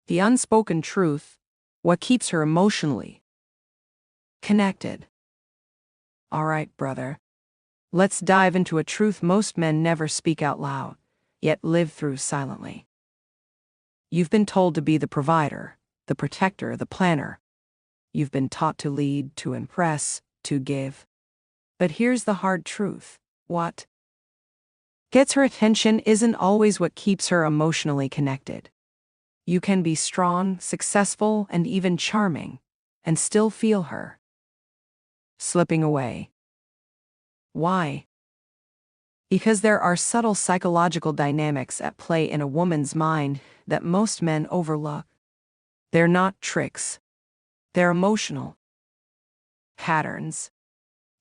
The unspoken truth, what keeps her emotionally connected. All right, brother. Let's dive into a truth most men never speak out loud, yet live through silently. You've been told to be the provider, the protector, the planner. You've been taught to lead, to impress, to give. But here's the hard truth. What gets her attention isn't always what keeps her emotionally connected. You can be strong, successful, and even charming, and still feel her slipping away. Why? Because there are subtle psychological dynamics at play in a woman's mind that most men overlook. They're not tricks. They're emotional patterns,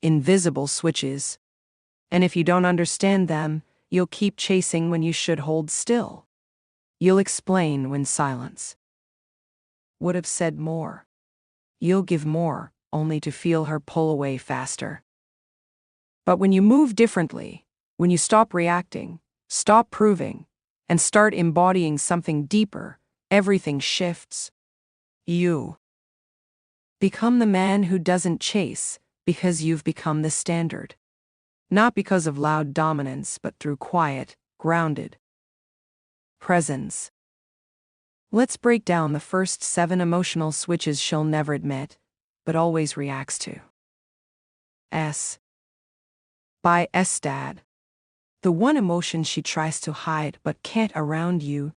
invisible switches. And if you don't understand them, you'll keep chasing when you should hold still. You'll explain when silence would have said more. You'll give more, only to feel her pull away faster. But when you move differently, when you stop reacting, stop proving, and start embodying something deeper, everything shifts. You become the man who doesn't chase because you've become the standard. Not because of loud dominance, but through quiet, grounded presence. Let's break down the first 7 emotional switches she'll never admit, but always reacts to. S. By Estad. The one emotion she tries to hide but can't around you.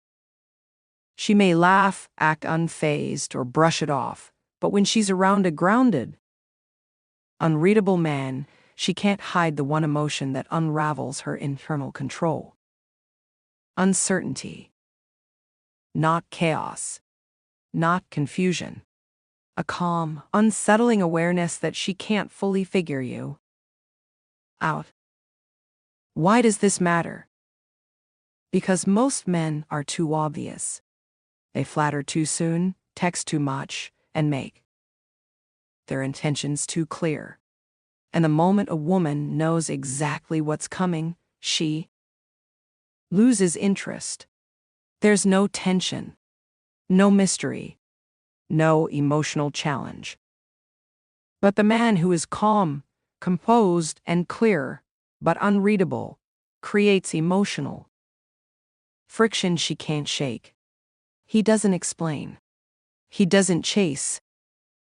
She may laugh, act unfazed, or brush it off, but when she's around a grounded, unreadable man, she can't hide the one emotion that unravels her internal control. Uncertainty. Not chaos. Not confusion. A calm, unsettling awareness that she can't fully figure you out. Why does this matter? Because most men are too obvious. They flatter too soon, text too much, and make their intentions too clear. And the moment a woman knows exactly what's coming, she loses interest. There's no tension, no mystery, no emotional challenge. But the man who is calm, composed, and clear, but unreadable, creates emotional friction she can't shake. He doesn't explain. He doesn't chase.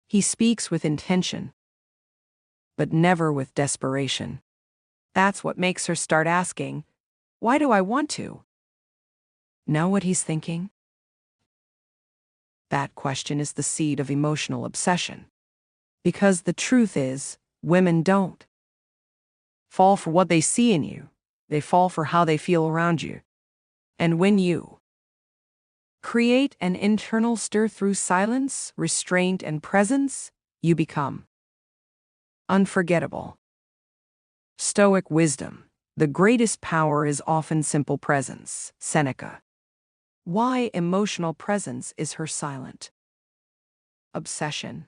He speaks with intention, but never with desperation. That's what makes her start asking, why do I want to? Know what he's thinking? That question is the seed of emotional obsession. Because the truth is, women don't fall for what they see in you. They fall for how they feel around you. And when you create an internal stir through silence, restraint, and presence, you become unforgettable. Stoic wisdom. The greatest power is often simple presence. Seneca. Why emotional presence is her silent obsession.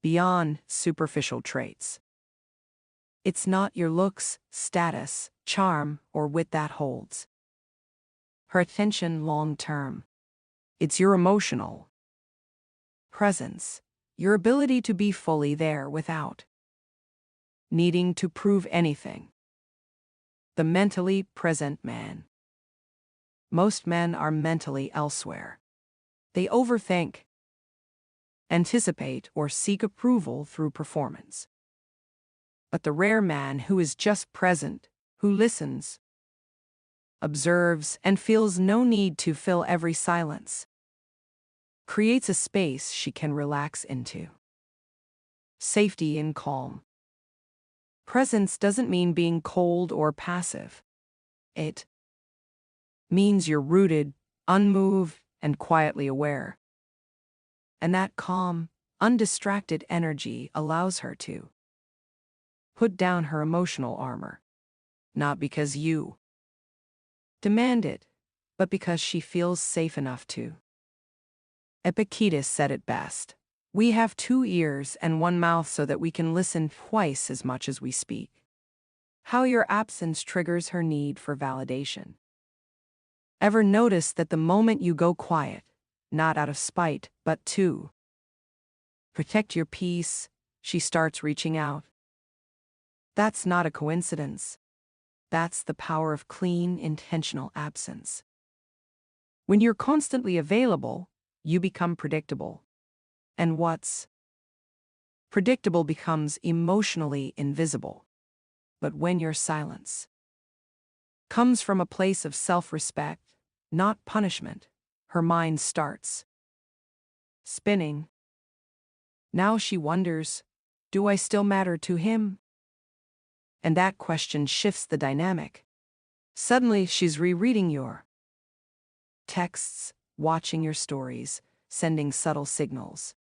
Beyond superficial traits. It's not your looks, status, charm, or wit that holds her attention long term. It's your emotional presence, your ability to be fully there without needing to prove anything. The mentally present man. Most men are mentally elsewhere. They overthink, anticipate, or seek approval through performance. But the rare man who is just present, who listens, observes, and feels no need to fill every silence, creates a space she can relax into. Safety and calm. Presence doesn't mean being cold or passive. It means you're rooted, unmoved, and quietly aware. And that calm, undistracted energy allows her to put down her emotional armor. Not because you demand it, but because she feels safe enough to. Epictetus said it best. We have 2 ears and 1 mouth so that we can listen twice as much as we speak. How your absence triggers her need for validation. Ever notice that the moment you go quiet, not out of spite, but to protect your peace, she starts reaching out. That's not a coincidence. That's the power of clean, intentional absence. When you're constantly available, you become predictable. And what's predictable becomes emotionally invisible. But when your silence comes from a place of self-respect, not punishment, her mind starts spinning. Now she wonders, do I still matter to him? And that question shifts the dynamic. Suddenly she's rereading your texts, watching your stories, sending subtle signals.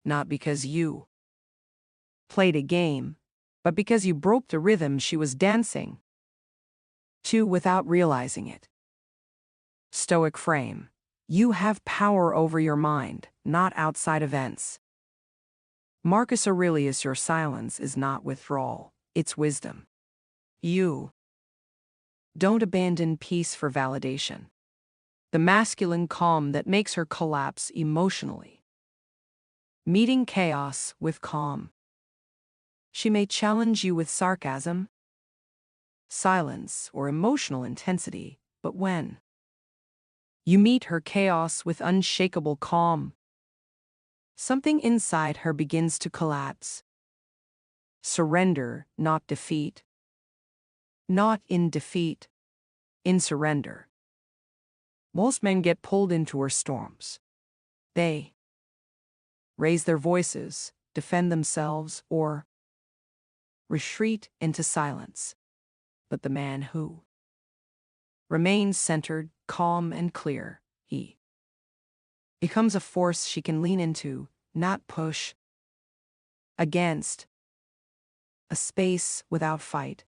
Not because you played a game, but because you broke the rhythm she was dancing to without realizing it. Stoic frame. You have power over your mind, not outside events. Marcus Aurelius, your silence is not withdrawal, it's wisdom. You don't abandon peace for validation. The masculine calm that makes her collapse emotionally. Meeting chaos with calm. She may challenge you with sarcasm, silence, or emotional intensity, but when you meet her chaos with unshakable calm, something inside her begins to collapse. Surrender, not defeat. Not in defeat, in surrender. Most men get pulled into her storms. They raise their voices, defend themselves, or retreat into silence. But the man who remains centered, calm, and clear, he becomes a force she can lean into, not push against, a space without fight.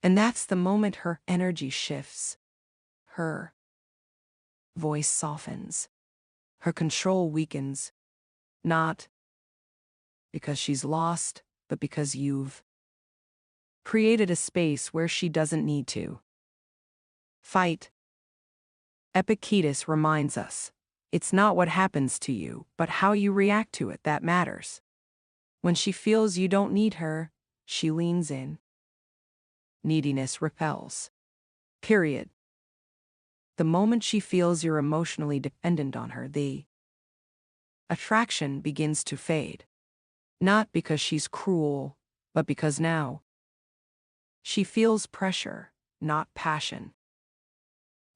And that's the moment her energy shifts. Her voice softens. Her control weakens. Not because she's lost, but because you've created a space where she doesn't need to fight. Epictetus reminds us, it's not what happens to you, but how you react to it that matters. When she feels you don't need her, she leans in. Neediness repels. Period. The moment she feels you're emotionally dependent on her, the attraction begins to fade. Not because she's cruel, but because now she feels pressure, not passion.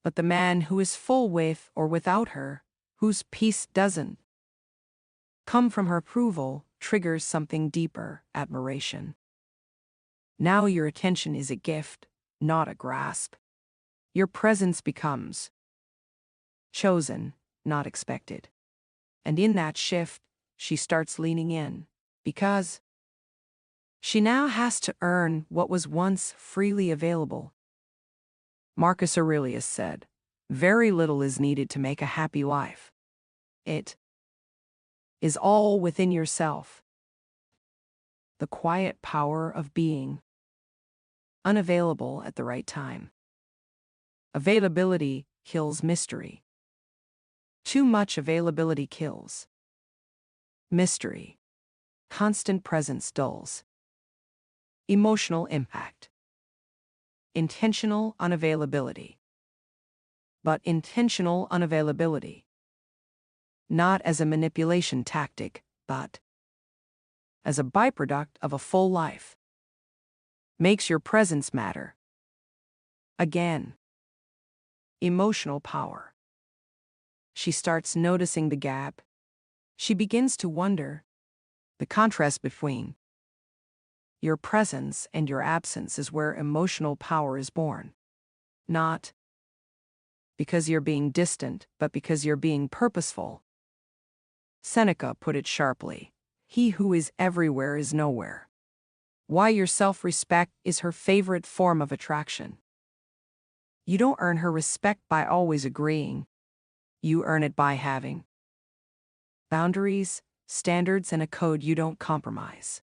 But the man who is full with or without her, whose peace doesn't come from her approval, triggers something deeper, admiration. Now your attention is a gift, not a grasp. Your presence becomes chosen, not expected. And in that shift, she starts leaning in, because she now has to earn what was once freely available. Marcus Aurelius said, very little is needed to make a happy life. It is all within yourself. The quiet power of being unavailable at the right time. Availability kills mystery. Too much availability kills mystery. Constant presence dulls emotional impact. Intentional unavailability. But intentional unavailability, not as a manipulation tactic, but as a byproduct of a full life, makes your presence matter. Again, emotional power. She starts noticing the gap. She begins to wonder the contrast between your presence and your absence is where emotional power is born. Not because you're being distant, but because you're being purposeful. Seneca put it sharply, he who is everywhere is nowhere. Why your self-respect is her favorite form of attraction. You don't earn her respect by always agreeing. You earn it by having boundaries, standards, and a code you don't compromise.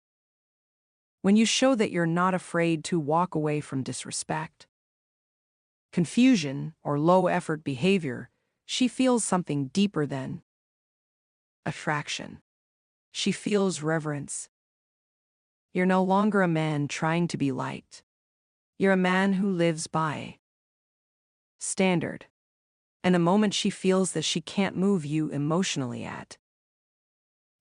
When you show that you're not afraid to walk away from disrespect, confusion, or low-effort behavior, She feels something deeper than attraction. She feels reverence. You're no longer a man trying to be liked. You're a man who lives by standard. And the moment she feels that she can't move you emotionally at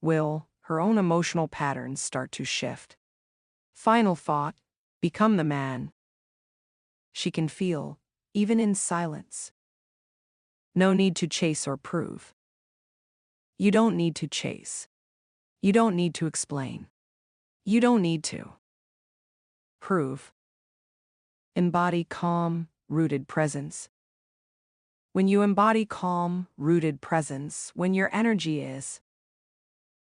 will, her own emotional patterns start to shift. Final thought, become the man she can feel, even in silence. No need to chase or prove. You don't need to chase. You don't need to explain. You don't need to prove. Embody calm, rooted presence. When you embody calm, rooted presence, when your energy is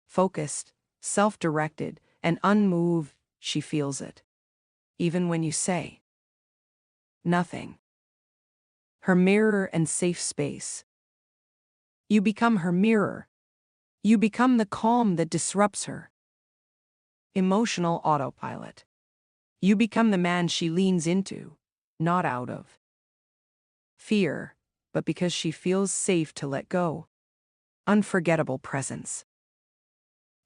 focused, self-directed, and unmoved, she feels it. Even when you say nothing. Her mirror and safe space. You become her mirror. You become the calm that disrupts her emotional autopilot. You become the man she leans into, not out of fear, but because she feels safe to let go. Unforgettable presence.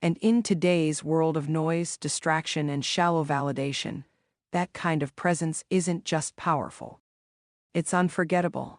And in today's world of noise, distraction, and shallow validation, that kind of presence isn't just powerful. It's unforgettable.